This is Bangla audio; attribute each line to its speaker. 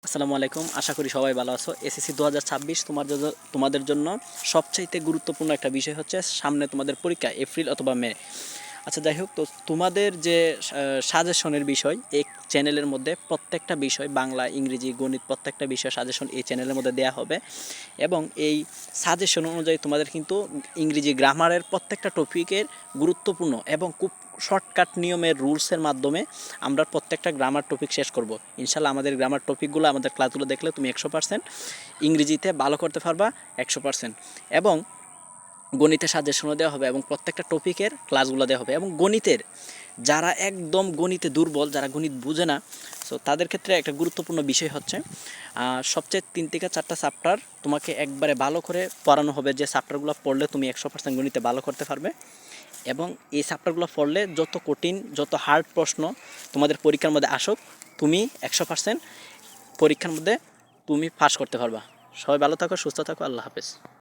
Speaker 1: আসসালামু আলাইকুম। আশা করি সবাই ভালো আছো। এসএসসি ২০২৬ তোমাদের জন্য সবচাইতে গুরুত্বপূর্ণ একটা বিষয় হচ্ছে সামনে তোমাদের পরীক্ষা এপ্রিল অথবা মে। আচ্ছা, যাই হোক, তো তোমাদের যে সাজেশনের বিষয় এই চ্যানেলের মধ্যে প্রত্যেকটা বিষয় বাংলা, ইংরেজি, গণিত প্রত্যেকটা বিষয় সাজেশন এই চ্যানেলের মধ্যে দেওয়া হবে এবং এই সাজেশন অনুযায়ী তোমাদের কিন্তু ইংরেজি গ্রামারের প্রত্যেকটা টপিকের গুরুত্বপূর্ণ এবং খুব শর্টকাট নিয়মের রুলসের মাধ্যমে আমরা প্রত্যেকটা গ্রামার টপিক শেষ করব। ইনশাল্লাহ আমাদের গ্রামার টপিকগুলো আমাদের ক্লাসগুলো দেখলে তুমি 100% ইংরেজিতে ভালো করতে পারবা 100%। এবং গণিতের সাজেশনও দেওয়া হবে এবং প্রত্যেকটা টপিকের ক্লাসগুলো দেওয়া হবে। এবং গণিতের যারা একদম গণিতে দুর্বল, যারা গণিত বুঝে না, সো তাদের ক্ষেত্রে একটা গুরুত্বপূর্ণ বিষয় হচ্ছে সবচেয়ে 3 থেকে 4টা চ্যাপ্টার তোমাকে একবারে ভালো করে পড়ানো হবে, যে চ্যাপ্টারগুলো পড়লে তুমি 100% গণিতে ভালো করতে পারবে। এবং এই চ্যাপ্টারগুলো পড়লে যত কঠিন, যত হার্ড প্রশ্ন তোমাদের পরীক্ষার মধ্যে আসুক, তুমি 100% পরীক্ষার মধ্যে তুমি পাস করতে পারবা। সবাই ভালো থাকো, সুস্থ থাকো, আল্লাহ হাফেজ।